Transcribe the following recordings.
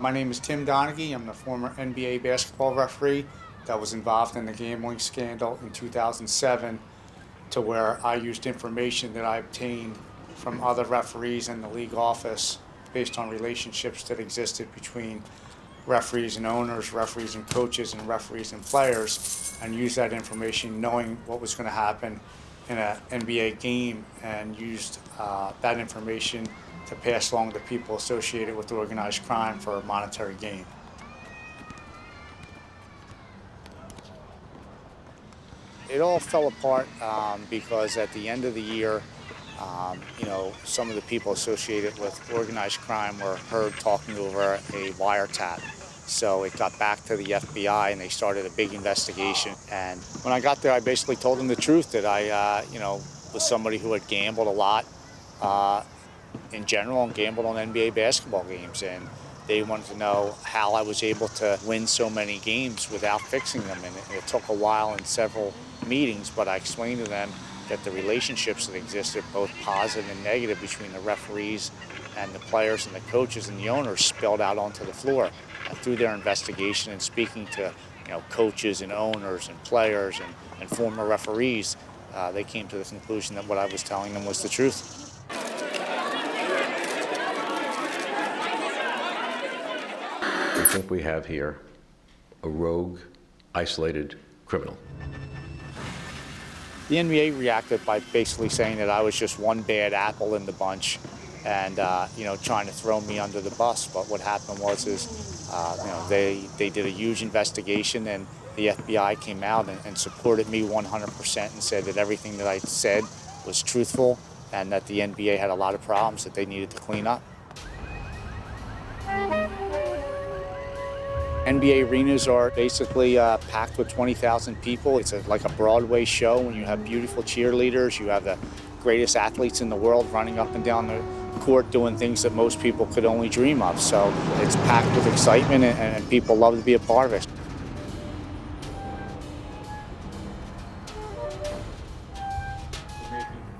My name is Tim Donaghy. I'm the former NBA basketball referee that was involved in the gambling scandal in 2007, to where I used information that I obtained from other referees in the league office based on relationships that existed between referees and owners, referees and coaches, and referees and players, and used that information knowing what was going to happen in an NBA game, and used that information to pass along to people associated with organized crime for a monetary gain. It all fell apart because at the end of the year, some of the people associated with organized crime were heard talking over a wiretap. So it got back to the FBI and they started a big investigation. And when I got there, I basically told them the truth, that I, was somebody who had gambled a lot in general and gambled on NBA basketball games. And they wanted to know how I was able to win so many games without fixing them. And it took a while and several meetings, but I explained to them that the relationships that existed, both positive and negative, between the referees and the players and the coaches and the owners, spilled out onto the floor. And through their investigation and speaking to coaches and owners and players and former referees, they came to the conclusion that what I was telling them was the truth. I think we have here a rogue, isolated criminal. The NBA reacted by basically saying that I was just one bad apple in the bunch, and trying to throw me under the bus. But what happened was they did a huge investigation, and the FBI came out and supported me 100% and said that everything that I said was truthful, and that the NBA had a lot of problems that they needed to clean up. NBA arenas are basically packed with 20,000 people. It's like a Broadway show when you have beautiful cheerleaders, you have the greatest athletes in the world running up and down the court doing things that most people could only dream of. So it's packed with excitement, and people love to be a part of it.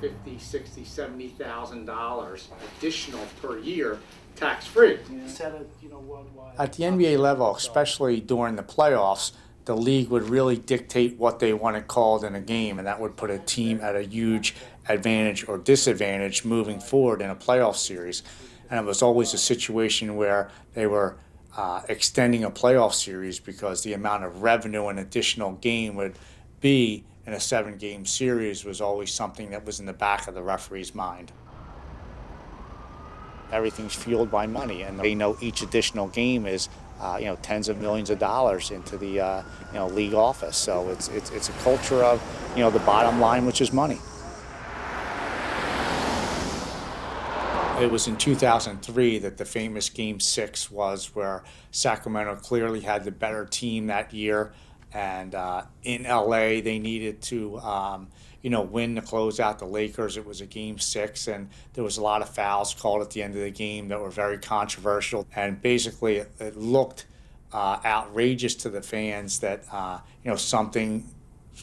You're making $50,000, $60,000, $70,000 additional per year, tax-free. At the NBA level, especially during the playoffs, the league would really dictate what they wanted called in a game, and that would put a team at a huge advantage or disadvantage moving forward in a playoff series. And it was always a situation where they were extending a playoff series because the amount of revenue an additional game would be in a 7-game series was always something that was in the back of the referee's mind. Everything's fueled by money, and they know each additional game is tens of millions of dollars into the league office. So it's a culture of the bottom line, which is money. It was in 2003 that the famous Game 6 was, where Sacramento clearly had the better team that year, and in LA they needed to win to close out the Lakers. It was a Game 6, and there was a lot of fouls called at the end of the game that were very controversial. And basically, it looked outrageous to the fans that something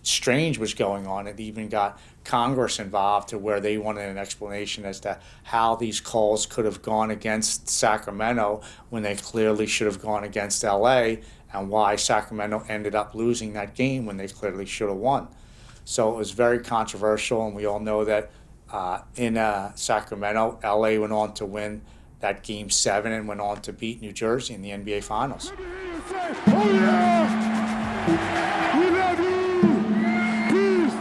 strange was going on. It even got Congress involved, to where they wanted an explanation as to how these calls could have gone against Sacramento when they clearly should have gone against LA, and why Sacramento ended up losing that game when they clearly should have won. So it was very controversial, and we all know that in Sacramento, LA went on to win that Game 7 and went on to beat New Jersey in the NBA Finals. Oh yeah! We love you! Peace!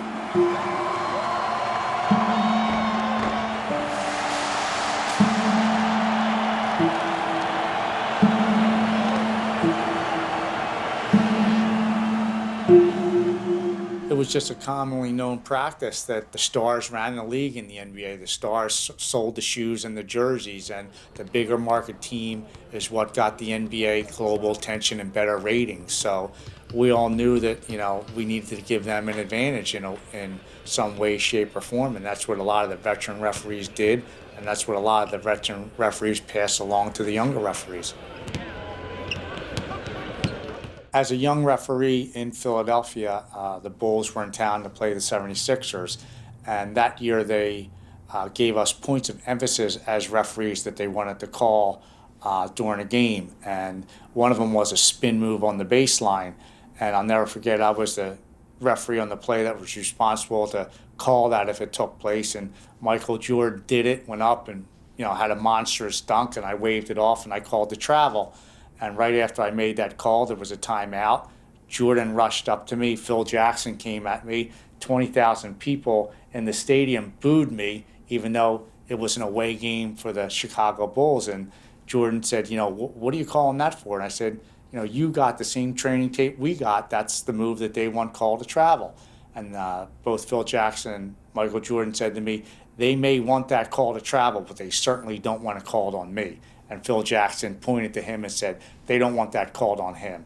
It was just a commonly known practice that the stars ran the league in the NBA. The stars sold the shoes and the jerseys, and the bigger market team is what got the NBA global attention and better ratings. So we all knew that we needed to give them an advantage in some way, shape, or form, and that's what a lot of the veteran referees did, and that's what a lot of the veteran referees passed along to the younger referees. As a young referee in Philadelphia, the Bulls were in town to play the 76ers, and that year they gave us points of emphasis as referees that they wanted to call during a game, and one of them was a spin move on the baseline. And I'll never forget, I was the referee on the play that was responsible to call that if it took place. And Michael Jordan did it, went up and had a monstrous dunk, and I waved it off and I called the travel. And right after I made that call, there was a timeout. Jordan rushed up to me. Phil Jackson came at me. 20,000 people in the stadium booed me, even though it was an away game for the Chicago Bulls. And Jordan said, what are you calling that for? And I said, you got the same training tape we got. That's the move that they want called to travel. And both Phil Jackson and Michael Jordan said to me, they may want that call to travel, but they certainly don't want it called on me. And Phil Jackson pointed to him and said, they don't want that called on him.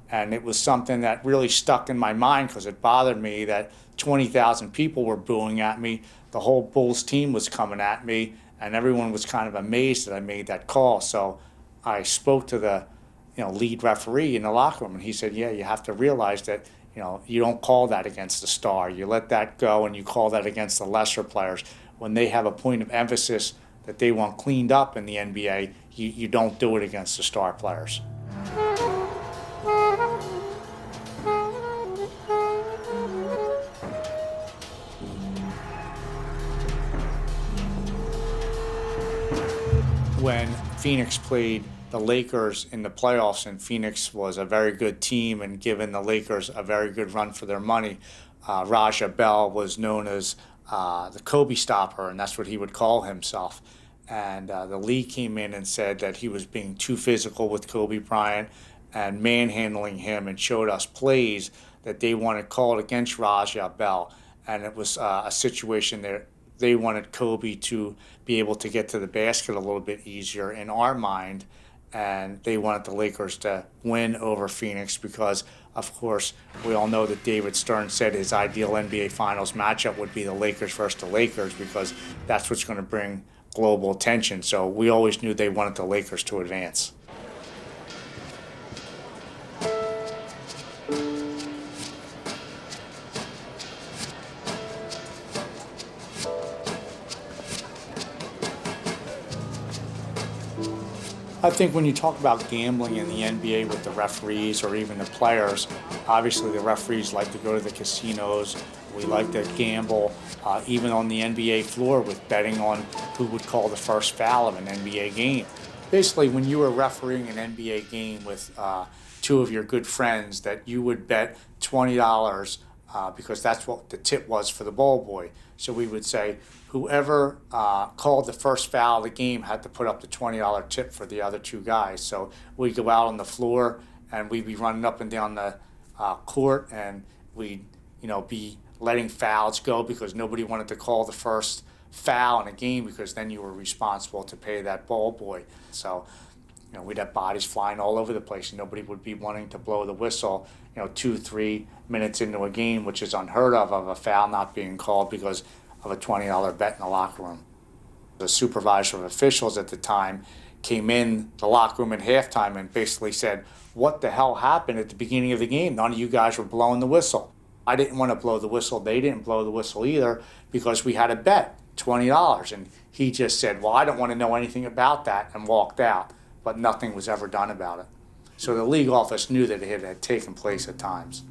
And it was something that really stuck in my mind because it bothered me that 20,000 people were booing at me. The whole Bulls team was coming at me, and everyone was kind of amazed that I made that call. So I spoke to the lead referee in the locker room, and he said, yeah, you have to realize that you don't call that against the star. You let that go and you call that against the lesser players. When they have a point of emphasis that they want cleaned up in the NBA, you don't do it against the star players. When Phoenix played the Lakers in the playoffs, and Phoenix was a very good team and given the Lakers a very good run for their money, Raja Bell was known as the Kobe stopper, and that's what he would call himself. And the league came in and said that he was being too physical with Kobe Bryant and manhandling him, and showed us plays that they wanted called against Raja Bell. And it was a situation that they wanted Kobe to be able to get to the basket a little bit easier in our mind, and they wanted the Lakers to win over Phoenix because, of course, we all know that David Stern said his ideal NBA Finals matchup would be the Lakers versus the Lakers because that's what's going to bring global attention. So we always knew they wanted the Lakers to advance. I think when you talk about gambling in the NBA with the referees or even the players, obviously the referees like to go to the casinos. We like to gamble, even on the NBA floor with betting on who would call the first foul of an NBA game. Basically, when you were refereeing an NBA game with two of your good friends, that you would bet $20 because that's what the tip was for the ball boy. So we would say, whoever called the first foul of the game had to put up the $20 tip for the other two guys. So we'd go out on the floor and we'd be running up and down the court, and we'd be letting fouls go because nobody wanted to call the first foul in a game because then you were responsible to pay that ball boy. So we'd have bodies flying all over the place, and nobody would be wanting to blow the whistle 2-3 minutes into a game, which is unheard of a foul not being called because of a $20 bet in the locker room. The supervisor of officials at the time came in the locker room at halftime and basically said, what the hell happened at the beginning of the game? None of you guys were blowing the whistle. I didn't want to blow the whistle. They didn't blow the whistle either because we had a bet, $20. And he just said, well, I don't want to know anything about that, and walked out. But nothing was ever done about it. So the league office knew that it had taken place at times.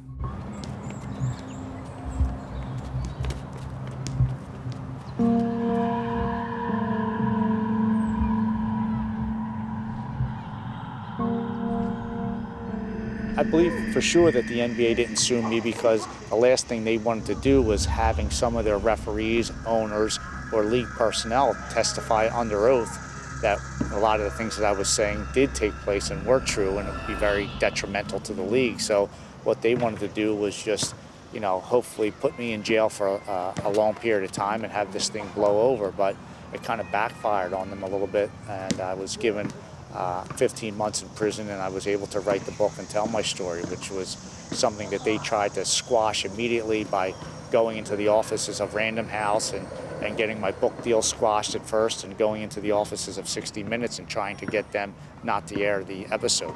I believe for sure that the NBA didn't sue me because the last thing they wanted to do was having some of their referees, owners, or league personnel testify under oath that a lot of the things that I was saying did take place and were true, and it would be very detrimental to the league. So what they wanted to do was just, hopefully put me in jail for a long period of time and have this thing blow over. But it kind of backfired on them a little bit, and I was given 15 months in prison, and I was able to write the book and tell my story, which was something that they tried to squash immediately by going into the offices of Random House and getting my book deal squashed at first, and going into the offices of 60 Minutes and trying to get them not to air the episode.